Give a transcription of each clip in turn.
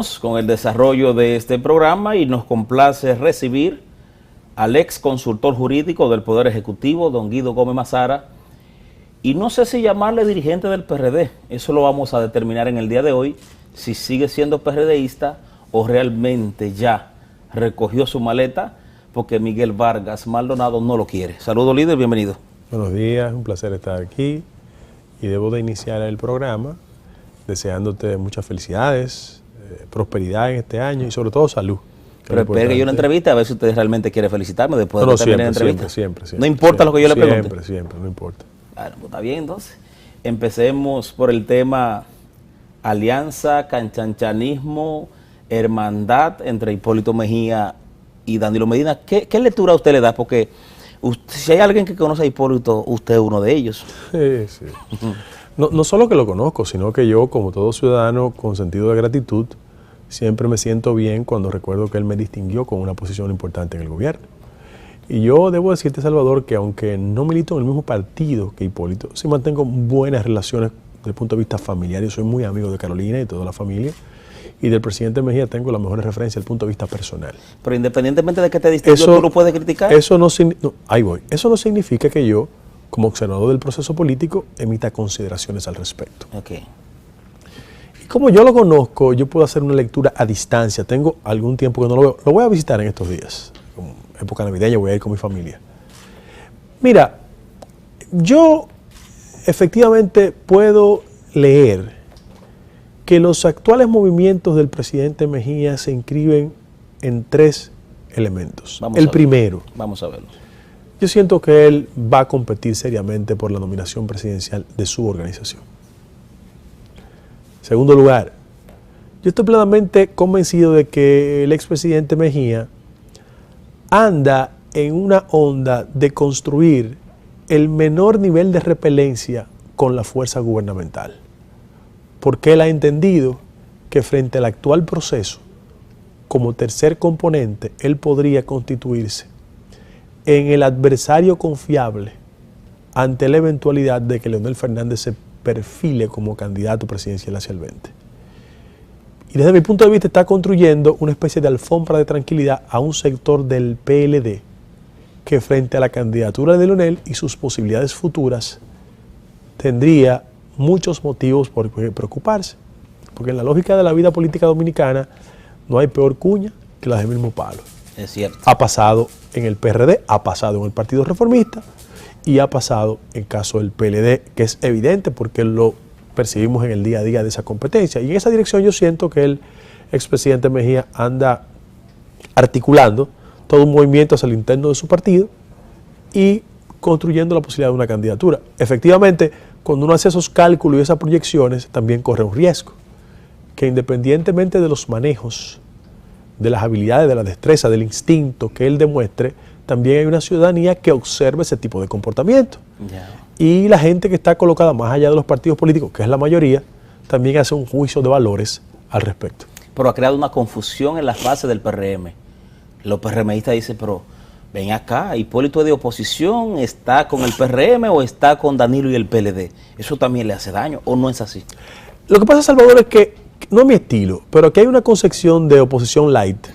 Con el desarrollo de este programa y nos complace recibir al ex consultor jurídico del Poder Ejecutivo, don Guido Gómez Mazara, y no sé si llamarle dirigente del PRD, eso lo vamos a determinar en el día de hoy, si sigue siendo PRDista o realmente ya recogió su maleta, porque Miguel Vargas Maldonado no lo quiere. Saludos, líder, bienvenido. Buenos días, un placer estar aquí y debo de iniciar el programa deseándote muchas felicidades, prosperidad en este año y sobre todo salud. Pero espere que yo una entrevista a ver si usted realmente quiere felicitarme después de terminar la entrevista. Siempre. No importa lo que yo le pregunte. Siempre, no importa. Bueno, pues está bien entonces. Empecemos por el tema alianza, canchanchanismo, hermandad entre Hipólito Mejía y Danilo Medina. ¿Qué lectura usted le da? Porque si hay alguien que conoce a Hipólito, usted es uno de ellos. Sí. No solo que lo conozco, sino que yo, como todo ciudadano con sentido de gratitud, siempre me siento bien cuando recuerdo que él me distinguió con una posición importante en el gobierno. Y yo debo decirte, Salvador, que aunque no milito en el mismo partido que Hipólito, sí mantengo buenas relaciones desde el punto de vista familiar. Yo soy muy amigo de Carolina y de toda la familia. Y del presidente Mejía tengo las mejores referencias desde el punto de vista personal. Pero independientemente de que te distinguió, ¿tú lo puedes criticar? Ahí voy. Eso no significa que yo, como observador del proceso político, emita consideraciones al respecto. Okay. Y como yo lo conozco, yo puedo hacer una lectura a distancia. Tengo algún tiempo que no lo veo. Lo voy a visitar en estos días. Como época navideña voy a ir con mi familia. Mira, yo efectivamente puedo leer que los actuales movimientos del presidente Mejía se inscriben en tres elementos. Primero, vamos a verlo. Yo siento que él va a competir seriamente por la nominación presidencial de su organización. Segundo lugar, yo estoy plenamente convencido de que el expresidente Mejía anda en una onda de construir el menor nivel de repelencia con la fuerza gubernamental, porque él ha entendido que frente al actual proceso, como tercer componente, él podría constituirse en el adversario confiable ante la eventualidad de que Leonel Fernández se perfile como candidato presidencial hacia el 20. Y desde mi punto de vista está construyendo una especie de alfombra de tranquilidad a un sector del PLD que frente a la candidatura de Leonel y sus posibilidades futuras tendría muchos motivos por preocuparse. Porque en la lógica de la vida política dominicana no hay peor cuña que la del mismo palo. Es cierto. Ha pasado en el PRD, ha pasado en el Partido Reformista y ha pasado en caso del PLD, que es evidente porque lo percibimos en el día a día de esa competencia. Y en esa dirección yo siento que el expresidente Mejía anda articulando todo un movimiento hacia el interno de su partido y construyendo la posibilidad de una candidatura. Efectivamente, cuando uno hace esos cálculos y esas proyecciones, también corre un riesgo, que independientemente de los manejos, de las habilidades, de la destreza, del instinto que él demuestre, también hay una ciudadanía que observa ese tipo de comportamiento. Y la gente que está colocada más allá de los partidos políticos, que es la mayoría, también hace un juicio de valores al respecto. Pero ha creado una confusión en las bases del PRM. Los PRMistas dicen, pero ven acá, Hipólito es de oposición, ¿está con el PRM o está con Danilo y el PLD? ¿Eso también le hace daño o no es así? Lo que pasa, Salvador, es que, no es mi estilo, pero aquí hay una concepción de oposición light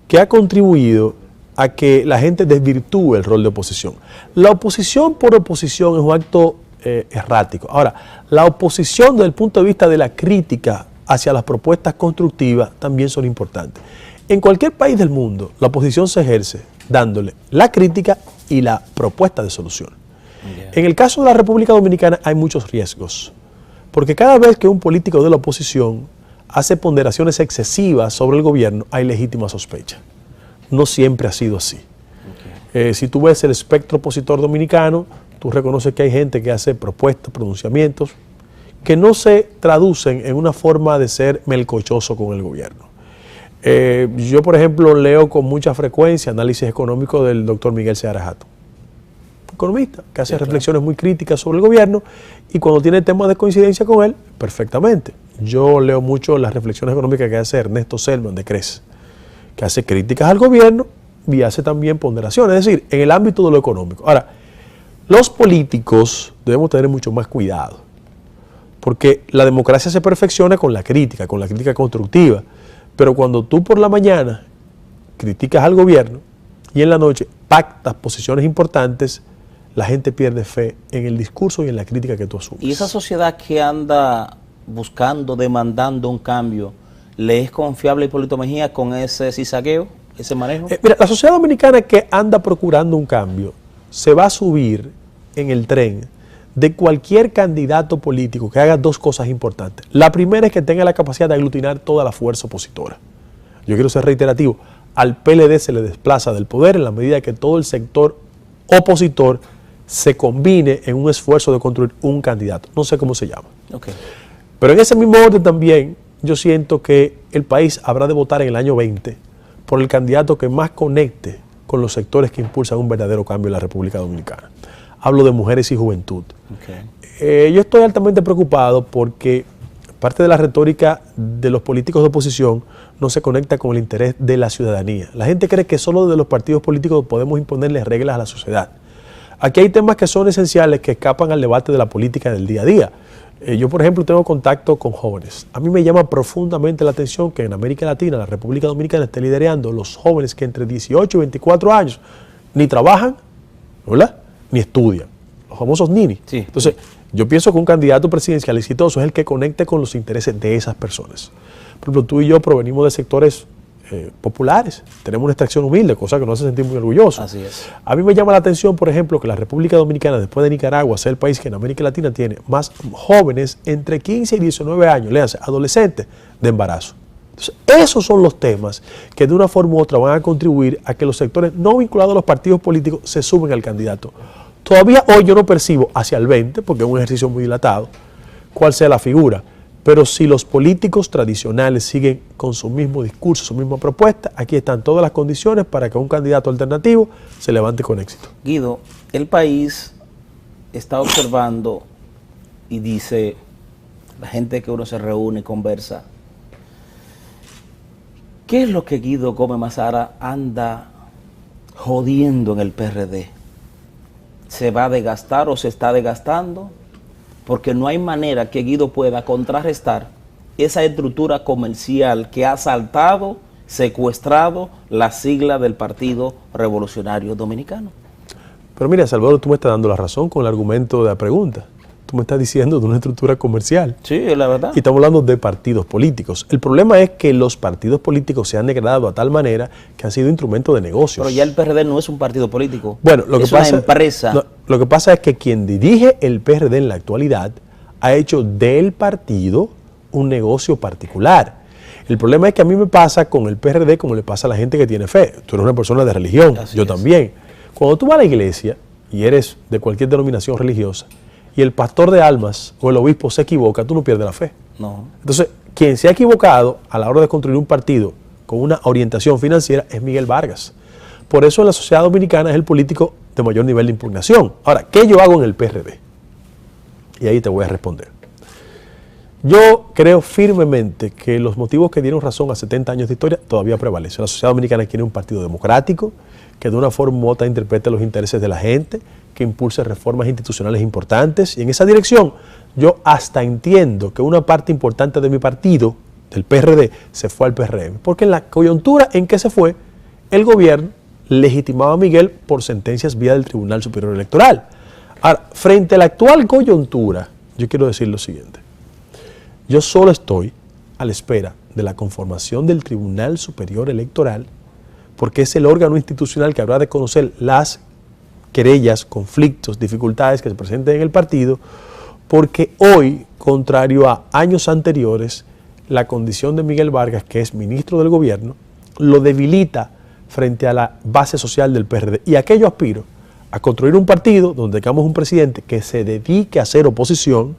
que ha contribuido a que la gente desvirtúe el rol de oposición. La oposición por oposición es un acto errático. Ahora, la oposición desde el punto de vista de la crítica hacia las propuestas constructivas también son importantes. En cualquier país del mundo, la oposición se ejerce dándole la crítica y la propuesta de solución. En el caso de la República Dominicana hay muchos riesgos, porque cada vez que un político de la oposición hace ponderaciones excesivas sobre el gobierno, hay legítima sospecha. No siempre ha sido así. Si tú ves el espectro opositor dominicano, tú reconoces que hay gente que hace propuestas, pronunciamientos, que no se traducen en una forma de ser melcochoso con el gobierno. Yo, por ejemplo, leo con mucha frecuencia análisis económico del doctor Miguel Seara Jato, economista, que hace reflexiones muy críticas sobre el gobierno, y cuando tiene temas de coincidencia con él, perfectamente. Yo leo mucho las reflexiones económicas que hace Ernesto Selman de CRES, que hace críticas al gobierno y hace también ponderaciones, es decir, en el ámbito de lo económico. Ahora, los políticos debemos tener mucho más cuidado, Porque la democracia se perfecciona con la crítica constructiva. Pero cuando tú por la mañana criticas al gobierno y en la noche pactas posiciones importantes, la gente pierde fe en el discurso y en la crítica que tú asumes. Y esa sociedad que anda buscando, demandando un cambio, ¿le es confiable a Hipólito Mejía con ese cizagueo, ese manejo? Mira, la sociedad dominicana que anda procurando un cambio se va a subir en el tren de cualquier candidato político que haga dos cosas importantes. La primera es que tenga la capacidad de aglutinar toda la fuerza opositora. Yo quiero ser reiterativo, al PLD se le desplaza del poder en la medida que todo el sector opositor se combine en un esfuerzo de construir un candidato. No sé cómo se llama. Okay. Pero en ese mismo orden también yo siento que el país habrá de votar en el año 20 por el candidato que más conecte con los sectores que impulsan un verdadero cambio en la República Dominicana. Hablo de mujeres y juventud. Okay. Yo estoy altamente preocupado porque parte de la retórica de los políticos de oposición no se conecta con el interés de la ciudadanía. La gente cree que solo desde los partidos políticos podemos imponerles reglas a la sociedad. Aquí hay temas que son esenciales que escapan al debate de la política del día a día. Yo, por ejemplo, tengo contacto con jóvenes. A mí me llama profundamente la atención que en América Latina, la República Dominicana, esté liderando los jóvenes que entre 18 y 24 años ni trabajan, ¿verdad?, ni estudian. Los famosos ninis. Sí. Entonces, yo pienso que un candidato presidencial exitoso es el que conecte con los intereses de esas personas. Por ejemplo, tú y yo provenimos de sectores populares, tenemos una extracción humilde, cosa que nos hace sentir muy orgullosos. Así es. A mí me llama la atención, por ejemplo, que la República Dominicana, después de Nicaragua, sea el país que en América Latina tiene más jóvenes entre 15 y 19 años, léanse, adolescentes de embarazo. Entonces, esos son los temas que de una forma u otra van a contribuir a que los sectores no vinculados a los partidos políticos se sumen al candidato. Todavía hoy yo no percibo hacia el 20, porque es un ejercicio muy dilatado, cuál sea la figura. Pero si los políticos tradicionales siguen con su mismo discurso, su misma propuesta, aquí están todas las condiciones para que un candidato alternativo se levante con éxito. Guido, el país está observando y dice, la gente que uno se reúne y conversa, ¿qué es lo que Guido Gómez Mazara anda jodiendo en el PRD? ¿Se va a desgastar o se está desgastando? Porque no hay manera que Guido pueda contrarrestar esa estructura comercial que ha asaltado, secuestrado la sigla del Partido Revolucionario Dominicano. Pero mira, Salvador, tú me estás dando la razón con el argumento de la pregunta. Tú me estás diciendo de una estructura comercial. Sí, es la verdad. Y estamos hablando de partidos políticos. El problema es que los partidos políticos se han degradado a tal manera que han sido instrumentos de negocios. Pero ya el PRD no es un partido político. Bueno, lo es que pasa, una empresa. Lo que pasa es que quien dirige el PRD en la actualidad ha hecho del partido un negocio particular. El problema es que a mí me pasa con el PRD como le pasa a la gente que tiene fe. Tú eres una persona de religión, yo también. Cuando tú vas a la iglesia y eres de cualquier denominación religiosa, y el pastor de almas o el obispo se equivoca, tú no pierdes la fe. No. Entonces, quien se ha equivocado a la hora de construir un partido con una orientación financiera es Miguel Vargas. Por eso en la sociedad dominicana es el político de mayor nivel de impugnación. Ahora, ¿qué yo hago en el PRD? Y ahí te voy a responder. Yo creo firmemente que los motivos que dieron razón a 70 años de historia todavía prevalecen. La sociedad dominicana quiere un partido democrático, que de una forma u otra interprete los intereses de la gente, que impulse reformas institucionales importantes. Y en esa dirección, yo hasta entiendo que una parte importante de mi partido, del PRD, se fue al PRM. Porque en la coyuntura en que se fue, el gobierno legitimaba a Miguel por sentencias vía del Tribunal Superior Electoral. Ahora, frente a la actual coyuntura, yo quiero decir lo siguiente. Yo solo estoy a la espera de la conformación del Tribunal Superior Electoral, porque es el órgano institucional que habrá de conocer las querellas, conflictos, dificultades que se presenten en el partido, porque hoy, contrario a años anteriores, la condición de Miguel Vargas, que es ministro del gobierno, lo debilita frente a la base social del PRD. Y a aquello aspiro, a construir un partido donde tengamos un presidente que se dedique a hacer oposición,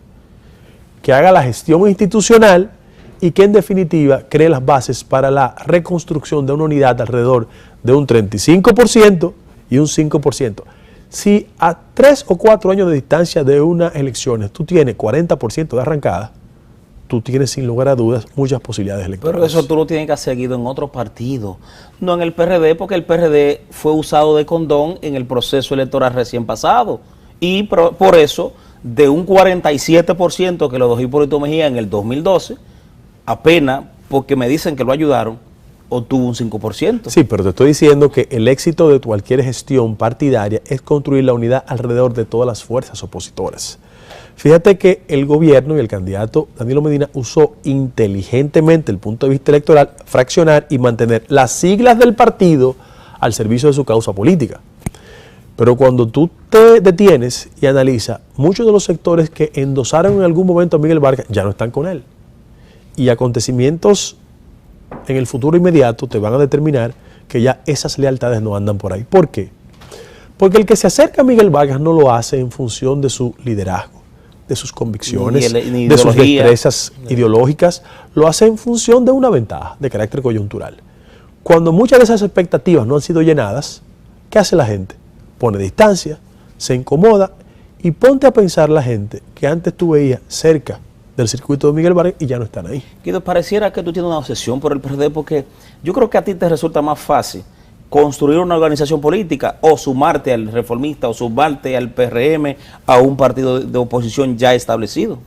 que haga la gestión institucional y que en definitiva cree las bases para la reconstrucción de una unidad alrededor de un 35% y un 5%. Si a 3 o 4 años de distancia de unas elecciones tú tienes 40% de arrancada, tú tienes sin lugar a dudas muchas posibilidades electorales. Pero eso tú lo tienes que hacer, Guido, en otro partido, no en el PRD, porque el PRD fue usado de condón en el proceso electoral recién pasado y por eso de un 47% que lo dejó Hipólito Mejía en el 2012, apenas porque me dicen que lo ayudaron, obtuvo un 5%. Sí, pero te estoy diciendo que el éxito de cualquier gestión partidaria es construir la unidad alrededor de todas las fuerzas opositoras. Fíjate que el gobierno y el candidato Danilo Medina usó inteligentemente el punto de vista electoral, fraccionar y mantener las siglas del partido al servicio de su causa política. Pero cuando tú te detienes y analizas, muchos de los sectores que endosaron en algún momento a Miguel Vargas ya no están con él. Y acontecimientos en el futuro inmediato te van a determinar que ya esas lealtades no andan por ahí. ¿Por qué? Porque el que se acerca a Miguel Vargas no lo hace en función de su liderazgo, de sus convicciones, de sus destrezas ideológicas, lo hace en función de una ventaja de carácter coyuntural. Cuando muchas de esas expectativas no han sido llenadas, ¿qué hace la gente? Pone distancia, se incomoda y ponte a pensar la gente que antes tú veías cerca del circuito de Miguel Vargas y ya no están ahí. Guido, pareciera que tú tienes una obsesión por el PRD porque yo creo que a ti te resulta más fácil construir una organización política o sumarte al Reformista o sumarte al PRM, a un partido de oposición ya establecido.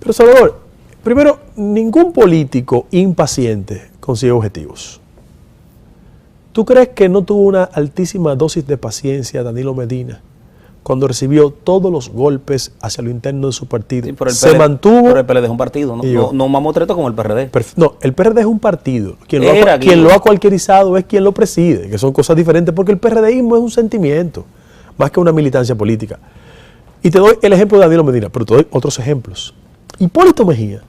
Pero Salvador, primero, ningún político impaciente consigue objetivos. ¿Tú crees que no tuvo una altísima dosis de paciencia Danilo Medina cuando recibió todos los golpes hacia lo interno de su partido? Sí, pero se mantuvo. Pero el PLD es un partido, no mamotreto como el PRD. No, el PRD es un partido. Quien lo ha cualquierizado es quien lo preside, que son cosas diferentes, porque el PRDismo es un sentimiento, más que una militancia política. Y te doy el ejemplo de Danilo Medina, pero te doy otros ejemplos. Hipólito Mejía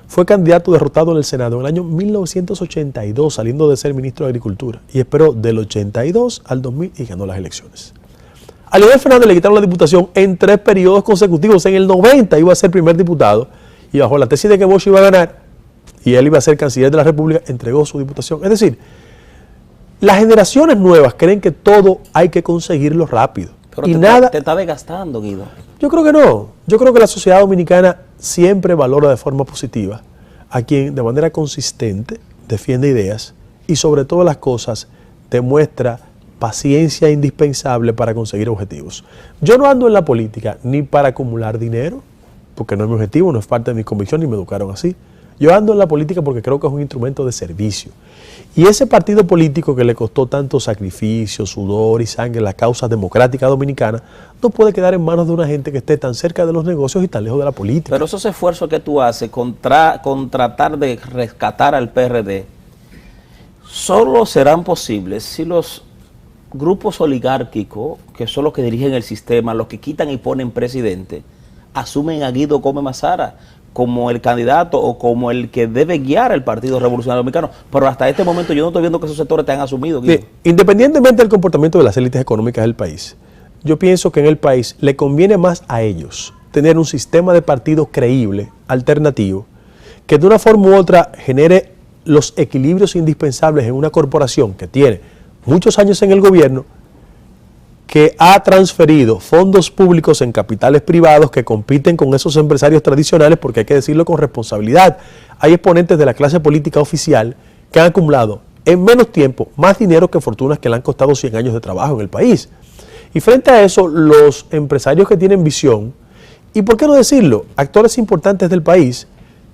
fue candidato derrotado en el Senado en el año 1982, saliendo de ser ministro de Agricultura, y esperó del 82 al 2000 y ganó las elecciones. A Leonel Fernández le quitaron la diputación en 3 periodos consecutivos. En el 90 iba a ser primer diputado y bajo la tesis de que Bosch iba a ganar y él iba a ser canciller de la República, entregó su diputación. Es decir, las generaciones nuevas creen que todo hay que conseguirlo rápido. Pero y te está desgastando, Guido. Yo creo que no. Yo creo que la sociedad dominicana siempre valora de forma positiva a quien de manera consistente defiende ideas y sobre todas las cosas demuestra paciencia indispensable para conseguir objetivos. Yo no ando en la política ni para acumular dinero, porque no es mi objetivo, no es parte de mi convicción, ni me educaron así. Yo ando en la política porque creo que es un instrumento de servicio. Y ese partido político que le costó tanto sacrificio, sudor y sangre a la causa democrática dominicana, no puede quedar en manos de una gente que esté tan cerca de los negocios y tan lejos de la política. Pero esos esfuerzos que tú haces con tratar de rescatar al PRD, solo serán posibles si los grupos oligárquicos, que son los que dirigen el sistema, los que quitan y ponen presidente, asumen a Guido Gómez Mazara como el candidato o como el que debe guiar al Partido Revolucionario Dominicano. Pero hasta este momento yo no estoy viendo que esos sectores te han asumido, Guido. Independientemente del comportamiento de las élites económicas del país, yo pienso que en el país le conviene más a ellos tener un sistema de partidos creíble, alternativo, que de una forma u otra genere los equilibrios indispensables en una corporación que tiene muchos años en el gobierno, que ha transferido fondos públicos en capitales privados que compiten con esos empresarios tradicionales, porque hay que decirlo con responsabilidad. Hay exponentes de la clase política oficial que han acumulado en menos tiempo más dinero que fortunas que le han costado 100 años de trabajo en el país. Y frente a eso, los empresarios que tienen visión, y por qué no decirlo, actores importantes del país,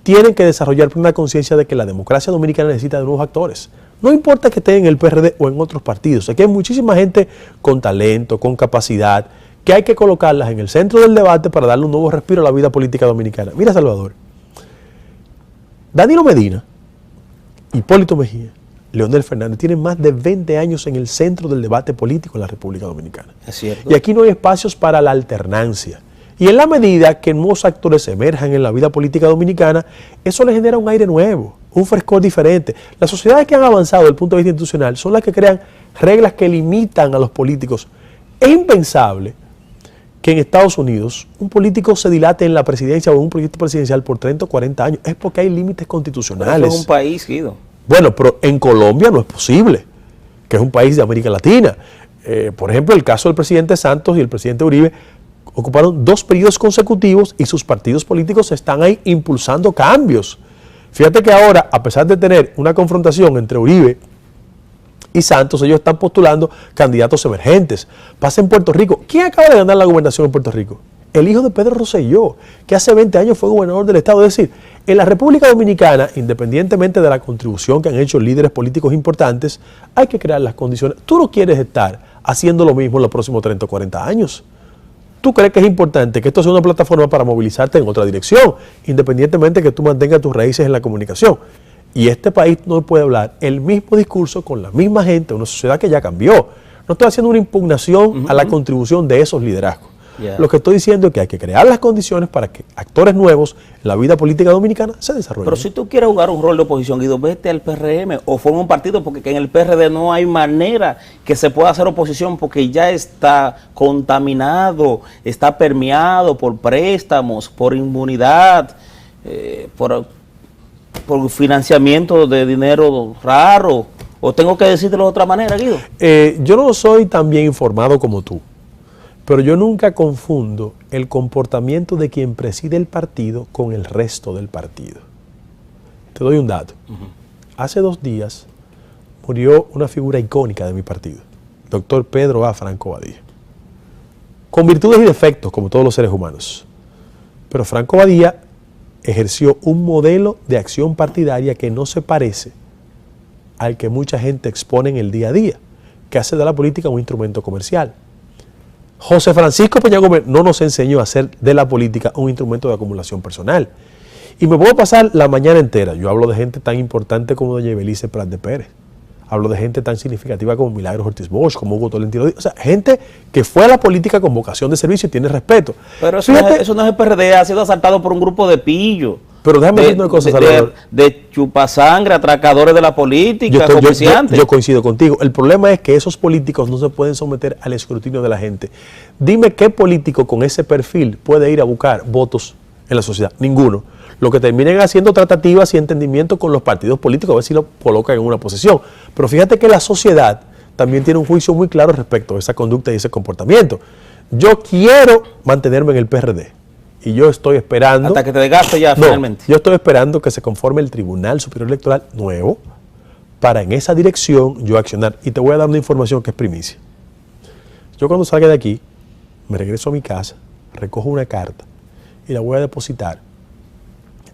tienen que desarrollar una conciencia de que la democracia dominicana necesita de nuevos actores. No importa que estén en el PRD o en otros partidos. Aquí hay muchísima gente con talento, con capacidad, que hay que colocarlas en el centro del debate para darle un nuevo respiro a la vida política dominicana. Mira, Salvador, Danilo Medina, Hipólito Mejía, Leonel Fernández tienen más de 20 años en el centro del debate político en la República Dominicana. Es cierto. Y aquí no hay espacios para la alternancia. Y en la medida que nuevos actores emerjan en la vida política dominicana, eso le genera un aire nuevo, un frescor diferente. Las sociedades que han avanzado desde el punto de vista institucional son las que crean reglas que limitan a los políticos. Es impensable que en Estados Unidos un político se dilate en la presidencia o en un proyecto presidencial por 30 o 40 años. Es porque hay límites constitucionales. Pero eso es un país, Guido. Bueno, pero en Colombia no es posible, que es un país de América Latina. Por ejemplo, el caso del presidente Santos y el presidente Uribe ocuparon 2 periodos consecutivos y sus partidos políticos están ahí impulsando cambios. Fíjate que ahora, a pesar de tener una confrontación entre Uribe y Santos, ellos están postulando candidatos emergentes. Pasa en Puerto Rico. ¿Quién acaba de ganar la gobernación en Puerto Rico? el hijo de Pedro Rosselló, que hace 20 años fue gobernador del estado. Es decir, en la República Dominicana, independientemente de la contribución que han hecho líderes políticos importantes, hay que crear las condiciones. Tú no quieres estar haciendo lo mismo en los próximos 30 o 40 años. Tú crees que es importante que esto sea una plataforma para movilizarte en otra dirección, independientemente de que tú mantengas tus raíces en la comunicación. Y este país no puede hablar el mismo discurso con la misma gente, una sociedad que ya cambió. No estoy haciendo una impugnación a la contribución de esos liderazgos. Lo que estoy diciendo es que hay que crear las condiciones para que actores nuevos en la vida política dominicana se desarrollen. Pero si tú quieres jugar un rol de oposición, Guido, vete al PRM o forma un partido, porque en el PRD no hay manera que se pueda hacer oposición, porque ya está contaminado, está permeado por préstamos, por inmunidad, por financiamiento de dinero raro. ¿O tengo que decírtelo de otra manera, Guido? Yo no soy tan bien informado como tú, pero yo nunca confundo el comportamiento de quien preside el partido con el resto del partido. Te doy un dato. Hace 2 días murió una figura icónica de mi partido, doctor Pedro A. Franco Badía, con virtudes y defectos como todos los seres humanos. Pero Franco Badía ejerció un modelo de acción partidaria que no se parece al que mucha gente expone en el día a día, que hace de la política un instrumento comercial. José Francisco Peña Gómez no nos enseñó a hacer de la política un instrumento de acumulación personal. Y me puedo pasar la mañana entera. Yo hablo de gente tan importante como doña Ibelice Prat de Pérez. Hablo de gente tan significativa como Milagros Ortiz Bosch, como Hugo Tolentino. O sea, gente que fue a la política con vocación de servicio y tiene respeto. Pero eso, eso no es el PRD, ha sido asaltado por un grupo de pillos. Pero déjame decirte una cosa, Salvador. De chupasangre, atracadores de la política, comerciantes. Yo coincido contigo. El problema es que esos políticos no se pueden someter al escrutinio de la gente. Dime qué político con ese perfil puede ir a buscar votos en la sociedad. Ninguno. Lo que terminen haciendo tratativas y entendimiento con los partidos políticos, a ver si lo colocan en una posición. Pero fíjate que la sociedad también tiene un juicio muy claro respecto a esa conducta y ese comportamiento. Yo quiero mantenerme en el PRD. Y yo estoy esperando... Hasta que te desgaste ya finalmente. Yo estoy esperando que se conforme el Tribunal Superior Electoral nuevo para en esa dirección yo accionar. Y te voy a dar una información que es primicia. Yo cuando salga de aquí, me regreso a mi casa, recojo una carta y la voy a depositar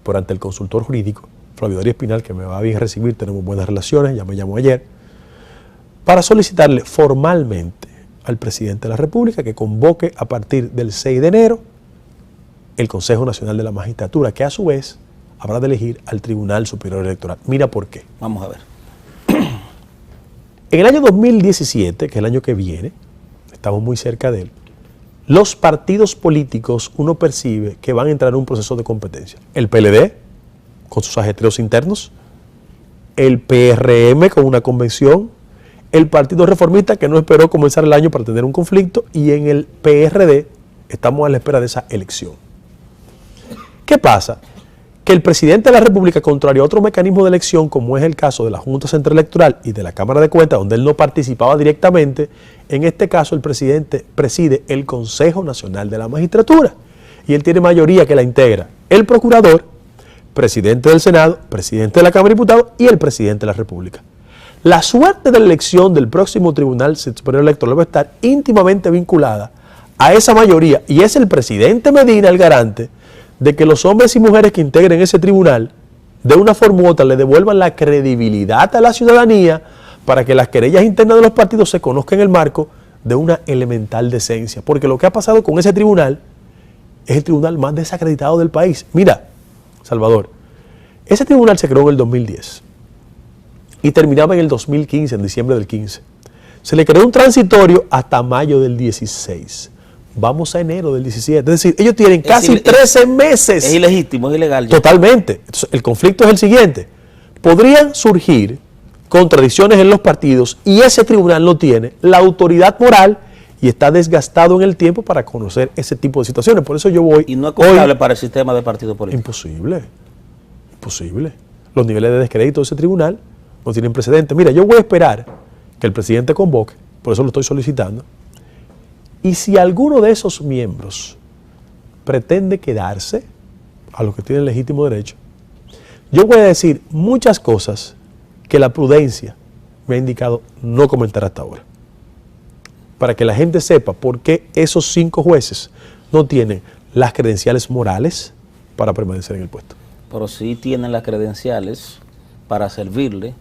por ante el consultor jurídico, Flavio Darío Espinal, que me va a bien recibir, tenemos buenas relaciones, ya me llamó ayer, para solicitarle formalmente al presidente de la República que convoque a partir del 6 de enero el Consejo Nacional de la Magistratura, que a su vez habrá de elegir al Tribunal Superior Electoral. Mira por qué. Vamos a ver. En el año 2017, que es el año que viene, estamos muy cerca de él, los partidos políticos uno percibe que van a entrar en un proceso de competencia. El PLD, con sus ajetreos internos, el PRM con una convención, el Partido Reformista, que no esperó comenzar el año para tener un conflicto, y en el PRD estamos a la espera de esa elección. ¿Qué pasa? Que el presidente de la República, contrario a otro mecanismo de elección, como es el caso de la Junta Central Electoral y de la Cámara de Cuentas, donde él no participaba directamente, en este caso el presidente preside el Consejo Nacional de la Magistratura y él tiene mayoría que la integra el procurador, presidente del Senado, presidente de la Cámara de Diputados y el presidente de la República. La suerte de la elección del próximo Tribunal Superior Electoral va a estar íntimamente vinculada a esa mayoría y es el presidente Medina el garante de que los hombres y mujeres que integren ese tribunal, de una forma u otra, le devuelvan la credibilidad a la ciudadanía para que las querellas internas de los partidos se conozcan en el marco de una elemental decencia. Porque lo que ha pasado con ese tribunal es el tribunal más desacreditado del país. Mira, Salvador, ese tribunal se creó en el 2010 y terminaba en el 2015, en diciembre del 15. Se le creó un transitorio hasta mayo del 16. Vamos a enero del 17. Es decir, ellos tienen casi 13 meses. Es ilegítimo, es ilegal. Ya. Totalmente. Entonces, el conflicto es el siguiente. Podrían surgir contradicciones en los partidos y ese tribunal no tiene la autoridad moral y está desgastado en el tiempo para conocer ese tipo de situaciones. Por eso yo voy... Y no es confiable para el sistema de partido político. Imposible. Imposible. Los niveles de descrédito de ese tribunal no tienen precedente. Mira, yo voy a esperar que el presidente convoque, por eso lo estoy solicitando. Y si alguno de esos miembros pretende quedarse, a los que tienen legítimo derecho, yo voy a decir muchas cosas que la prudencia me ha indicado no comentar hasta ahora. Para que la gente sepa por qué esos 5 jueces no tienen las credenciales morales para permanecer en el puesto. Pero sí tienen las credenciales para servirle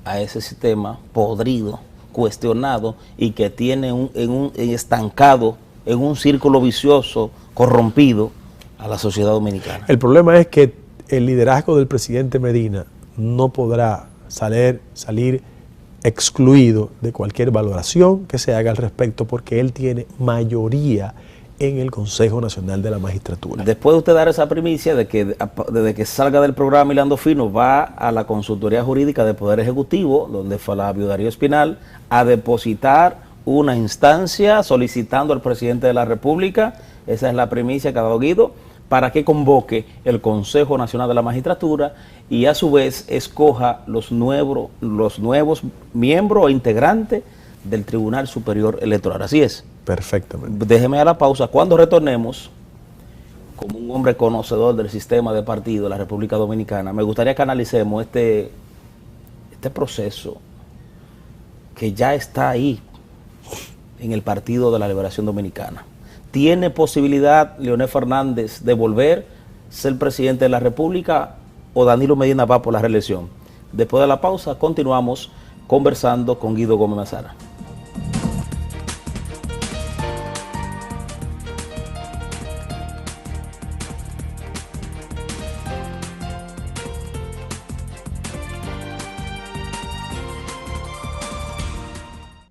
a ese sistema podrido, cuestionado y que tiene estancado en un círculo vicioso, corrompido a la sociedad dominicana. El problema es que el liderazgo del presidente Medina no podrá salir excluido de cualquier valoración que se haga al respecto, porque él tiene mayoría en el Consejo Nacional de la Magistratura. Después de usted dar esa primicia de que desde que salga del programa Hilando Fino va a la Consultoría Jurídica del Poder Ejecutivo, donde Flavio Darío Espinal, a depositar una instancia solicitando al presidente de la República, esa es la primicia que ha dado Guido, para que convoque el Consejo Nacional de la Magistratura y a su vez escoja los nuevos miembros o integrantes del Tribunal Superior Electoral. Así es. Perfectamente. Déjeme a la pausa. Cuando retornemos, como un hombre conocedor del sistema de partido de la República Dominicana, me gustaría que analicemos este proceso que ya está ahí en el Partido de la Liberación Dominicana. ¿Tiene posibilidad Leonel Fernández de volver a ser presidente de la República o Danilo Medina va por la reelección? Después de la pausa, continuamos conversando con Guido Gómez Mazara.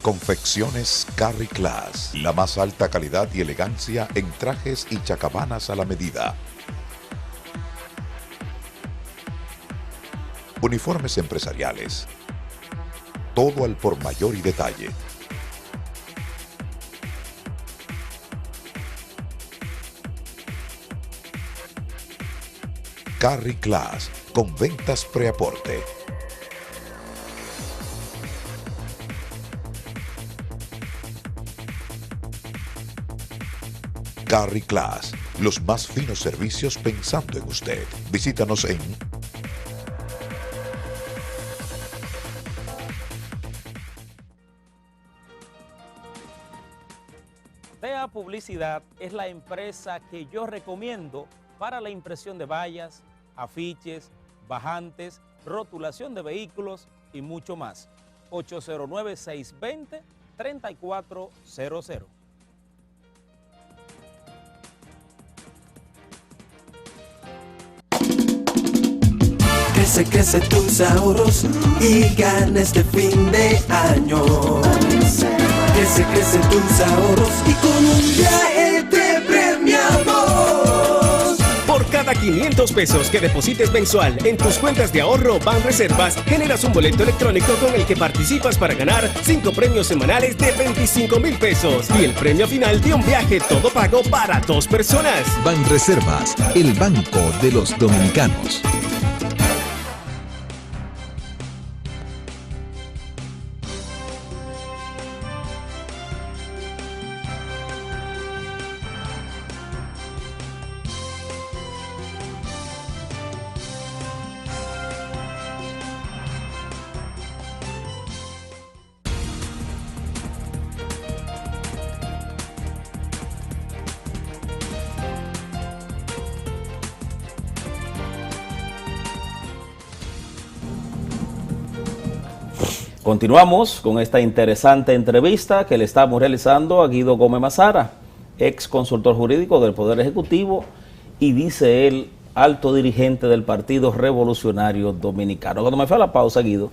Confecciones Carry Class, la más alta calidad y elegancia en trajes y chacabanas a la medida. Uniformes empresariales. Todo al por mayor y detalle. Carry Class, con ventas preaporte. Carry Class, los más finos servicios pensando en usted. Visítanos en TEA Publicidad es la empresa que yo recomiendo para la impresión de vallas, afiches, bajantes, rotulación de vehículos y mucho más. 809-620-3400. Crece tus ahorros y gana este fin de año. Crece tus ahorros y con un viaje te premiamos. Por cada 500 pesos que deposites mensual en tus cuentas de ahorro Banreservas, generas un boleto electrónico con el que participas para ganar 5 premios semanales de 25,000 pesos y el premio final de un viaje todo pago para 2 personas. Banreservas, el banco de los dominicanos. Continuamos con esta interesante entrevista que le estamos realizando a Guido Gómez Mazara, ex consultor jurídico del Poder Ejecutivo y, dice él, alto dirigente del Partido Revolucionario Dominicano. Cuando me fui a la pausa, Guido,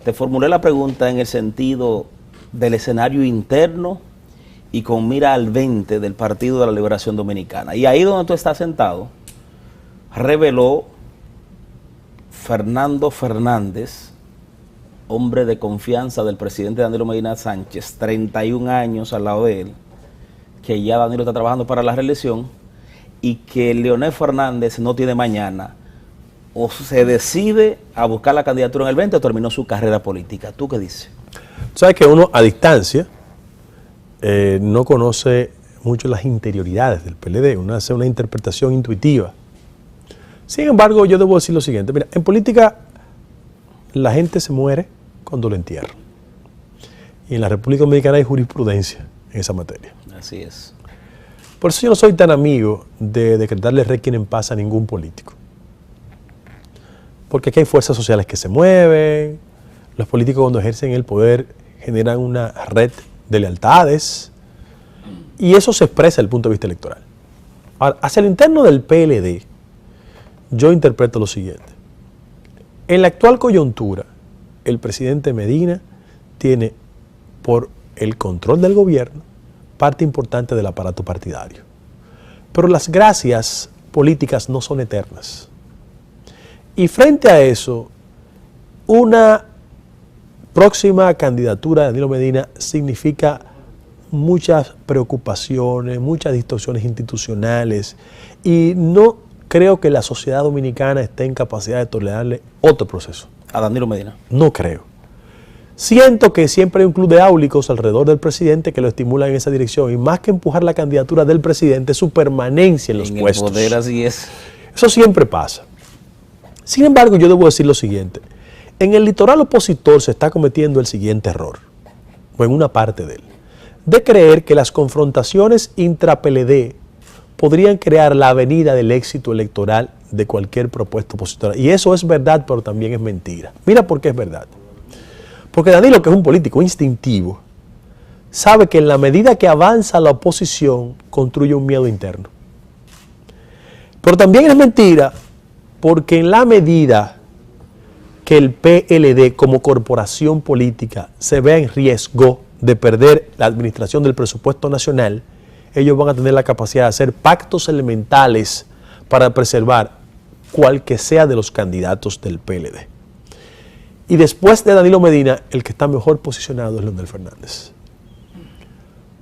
te formulé la pregunta en el sentido del escenario interno y con mira al 20 del Partido de la Liberación Dominicana. Y ahí donde tú estás sentado, reveló Fernando Fernández, hombre de confianza del presidente Danilo Medina Sánchez, 31 años al lado de él, que ya Danilo está trabajando para la reelección y que Leonel Fernández no tiene mañana, o se decide a buscar la candidatura en el 20 o terminó su carrera política. ¿Tú qué dices? Sabes que uno a distancia no conoce mucho las interioridades del PLD, uno hace una interpretación intuitiva. Sin embargo, yo debo decir lo siguiente, mira, en política la gente se muere cuando lo entierran. Y en la República Dominicana hay jurisprudencia en esa materia. Así es. Por eso yo no soy tan amigo de decretarle réquiem en paz a ningún político. Porque aquí hay fuerzas sociales que se mueven, los políticos cuando ejercen el poder generan una red de lealtades y eso se expresa desde el punto de vista electoral. Ahora, hacia lo interno del PLD, yo interpreto lo siguiente. En la actual coyuntura, el presidente Medina tiene por el control del gobierno parte importante del aparato partidario. Pero las gracias políticas no son eternas. Y frente a eso, una próxima candidatura de Danilo Medina significa muchas preocupaciones, muchas distorsiones institucionales y no creo que la sociedad dominicana esté en capacidad de tolerarle otro proceso. A Danilo Medina. No creo. Siento que siempre hay un club de áulicos alrededor del presidente que lo estimulan en esa dirección y más que empujar la candidatura del presidente, su permanencia en los puestos. El poder así es. Eso siempre pasa. Sin embargo, yo debo decir lo siguiente. En el litoral opositor se está cometiendo el siguiente error, o en una parte de él, de creer que las confrontaciones intra-PLD podrían crear la avenida del éxito electoral de cualquier propuesta opositora. Y eso es verdad, pero también es mentira. Mira por qué es verdad. Porque Danilo, que es un político instintivo, sabe que en la medida que avanza la oposición, construye un miedo interno. Pero también es mentira porque en la medida que el PLD como corporación política se vea en riesgo de perder la administración del presupuesto nacional, ellos van a tener la capacidad de hacer pactos elementales para preservar cual que sea de los candidatos del PLD. Y después de Danilo Medina, el que está mejor posicionado es Leonel Fernández.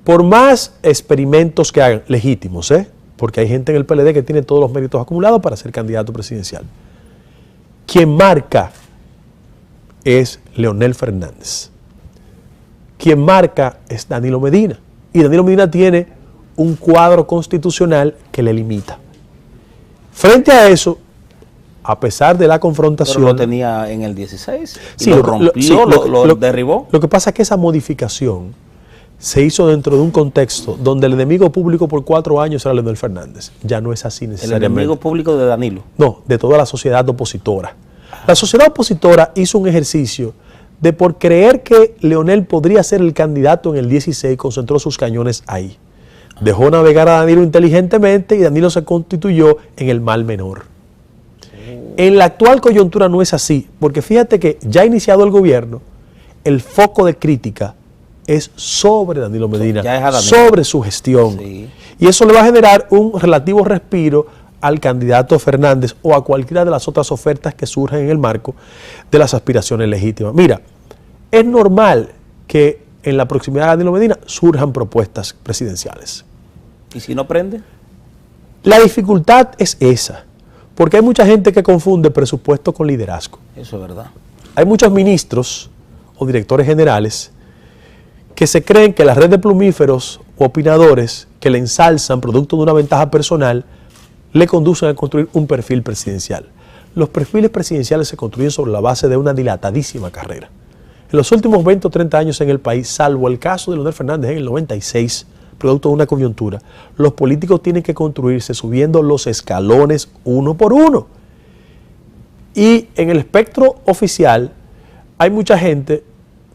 Por más experimentos que hagan, legítimos, porque hay gente en el PLD que tiene todos los méritos acumulados para ser candidato presidencial. Quien marca es Leonel Fernández. Quien marca es Danilo Medina. Y Danilo Medina tiene un cuadro constitucional que le limita. Frente a eso, a pesar de la confrontación... Pero lo tenía en el 16, y sí, lo rompió, lo derribó. Lo que pasa es que esa modificación se hizo dentro de un contexto donde el enemigo público por 4 años era Leonel Fernández. Ya no es así necesariamente. El enemigo público de Danilo. No, de toda la sociedad opositora. La sociedad opositora hizo un ejercicio de por creer que Leonel podría ser el candidato en el 16, concentró sus cañones ahí. Dejó navegar a Danilo inteligentemente y Danilo se constituyó en el mal menor. En la actual coyuntura no es así, porque fíjate que ya iniciado el gobierno, el foco de crítica es sobre Danilo Medina, sobre su gestión. Sí. Y eso le va a generar un relativo respiro al candidato Fernández o a cualquiera de las otras ofertas que surjan en el marco de las aspiraciones legítimas. Mira, es normal que en la proximidad de Danilo Medina surjan propuestas presidenciales. ¿Y si no prende? La dificultad es esa, porque hay mucha gente que confunde presupuesto con liderazgo. Eso es verdad. Hay muchos ministros o directores generales que se creen que la red de plumíferos o opinadores que le ensalzan producto de una ventaja personal le conducen a construir un perfil presidencial. Los perfiles presidenciales se construyen sobre la base de una dilatadísima carrera. En los últimos 20 o 30 años en el país, salvo el caso de Leonel Fernández en el 96, producto de una coyuntura, los políticos tienen que construirse subiendo los escalones uno por uno. Y en el espectro oficial hay mucha gente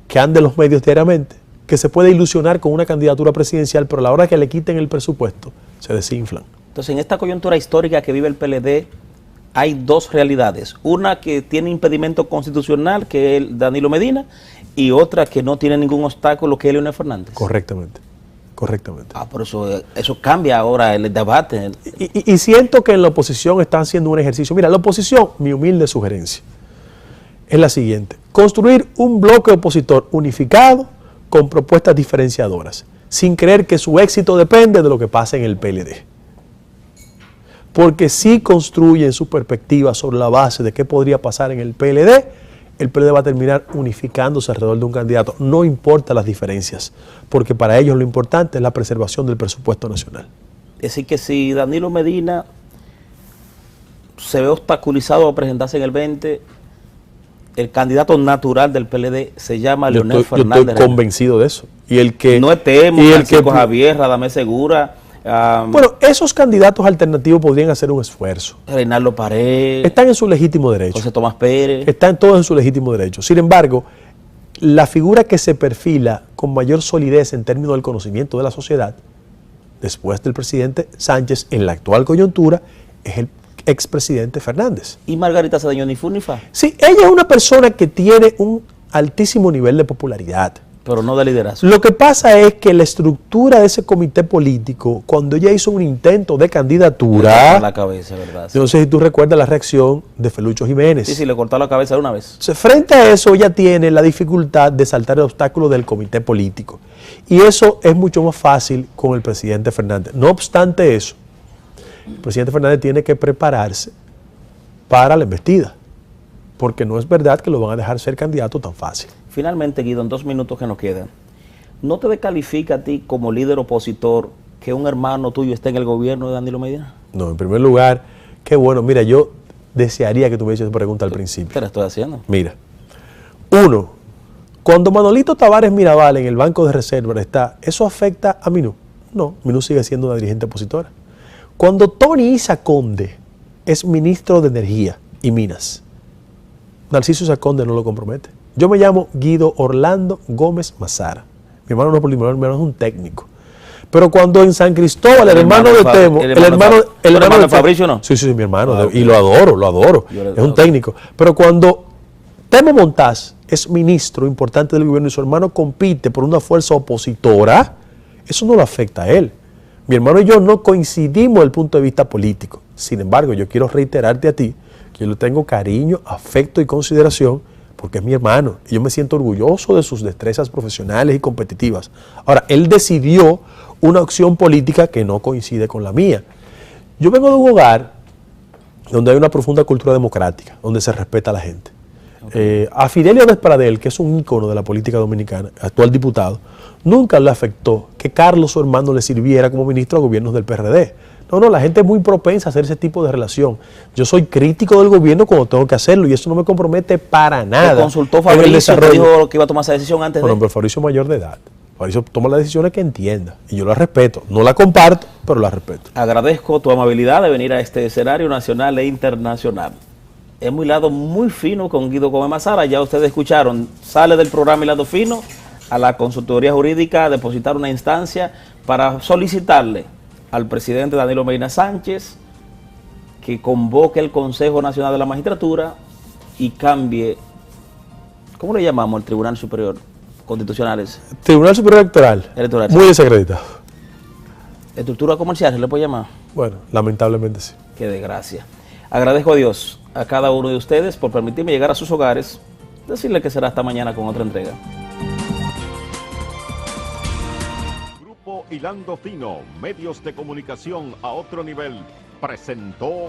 que anda en los medios diariamente, que se puede ilusionar con una candidatura presidencial, pero a la hora que le quiten el presupuesto, se desinflan. Entonces, en esta coyuntura histórica que vive el PLD, hay dos realidades. Una que tiene impedimento constitucional, que es Danilo Medina, y otra que no tiene ningún obstáculo, que es Leonel Fernández. Correctamente. Correctamente. Por eso cambia ahora el debate. Y siento que en la oposición están haciendo un ejercicio. Mira, la oposición, mi humilde sugerencia, es la siguiente. Construir un bloque opositor unificado con propuestas diferenciadoras, sin creer que su éxito depende de lo que pasa en el PLD. Porque si construyen su perspectiva sobre la base de qué podría pasar en el PLD va a terminar unificándose alrededor de un candidato. No importa las diferencias, porque para ellos lo importante es la preservación del presupuesto nacional. Es decir, que si Danilo Medina se ve obstaculizado a presentarse en el 20, el candidato natural del PLD se llama Leonel Fernández. Yo estoy convencido de eso. Y el que no es Temo, Francisco Javier, Radamés Segura, Bueno, esos candidatos alternativos podrían hacer un esfuerzo. Reinaldo Pared, Están en su legítimo derecho. José Tomás Pérez. Están todos en su legítimo derecho. Sin embargo, la figura que se perfila con mayor solidez en términos del conocimiento de la sociedad, después del presidente Sánchez, en la actual coyuntura, es el expresidente Fernández. Y Margarita Cedeño ni fu ni fa, Sí, ella es una persona que tiene un altísimo nivel de popularidad. pero no de liderazgo. Lo que pasa es que la estructura de ese comité político, cuando ella hizo un intento de Le candidatura, cortaron la cabeza, ¿verdad? yo no sé si tú recuerdas la reacción de Felucho Jiménez. Sí, le cortó la cabeza de una vez. Entonces, frente a eso, ella tiene la dificultad de saltar el obstáculo del comité político. Y eso es mucho más fácil con el presidente Fernández. No obstante eso, el presidente Fernández tiene que prepararse para la embestida, porque no es verdad que lo van a dejar ser candidato tan fácil. Finalmente, Guido, en 2 minutos que nos quedan, ¿no te descalifica a ti como líder opositor que un hermano tuyo esté en el gobierno de Danilo Medina? No, en primer lugar, qué bueno. Mira, yo desearía que tuviese esa pregunta al principio. Te la estoy haciendo. Mira, uno, cuando Manolito Tavares Mirabal en el Banco de Reserva está, ¿eso afecta a Minú? No, Minú sigue siendo una dirigente opositora. Cuando Tony Isa Conde es ministro de Energía y Minas, Narciso Isa Conde no lo compromete. Yo me llamo Guido Orlando Gómez Mazara. Mi hermano no es político, mi hermano es un técnico. Pero cuando en San Cristóbal, el hermano de Temo, el hermano de Fabricio, ¿no? Sí, mi hermano, Ah, y lo adoro, es un técnico. Pero cuando Temo Montaz es ministro importante del gobierno y su hermano compite por una fuerza opositora, eso no lo afecta a él. Mi hermano y yo no coincidimos desde el punto de vista político. Sin embargo, yo quiero reiterarte a ti que yo le tengo cariño, afecto y consideración porque es mi hermano y yo me siento orgulloso de sus destrezas profesionales y competitivas. Ahora, él decidió una opción política que no coincide con la mía. Yo vengo de un hogar donde hay una profunda cultura democrática, donde se respeta a la gente. A Fidelio Despradel, que es un ícono de la política dominicana, actual diputado, nunca le afectó que Carlos, su hermano, le sirviera como ministro a gobiernos del PRD. No, la gente es muy propensa a hacer ese tipo de relación. Yo soy crítico del gobierno cuando tengo que hacerlo y eso no me compromete para nada. ¿Te consultó Fabricio? ¿Te dijo que iba a tomar esa decisión antes Bueno, pero Fabricio es mayor de edad. Fabricio toma las decisiones que entienda y yo las respeto. No la comparto, pero las respeto. Agradezco tu amabilidad de venir a este escenario nacional e internacional. Es muy lado muy fino con Guido Gómez Mazara. Ya ustedes escucharon, sale del programa Hilado Fino a la consultoría jurídica a depositar una instancia para solicitarle al presidente Danilo Medina Sánchez que convoque el Consejo Nacional de la Magistratura y cambie, ¿cómo le llamamos al Tribunal Superior Constitucional ese? Tribunal Superior Electoral. Muy desacreditado. ¿Estructura comercial se le puede llamar? Bueno, lamentablemente sí. Qué desgracia. Agradezco a Dios, a cada uno de ustedes por permitirme llegar a sus hogares, decirle que será hasta mañana con otra entrega. Hilando Fino, medios de comunicación a otro nivel, presentó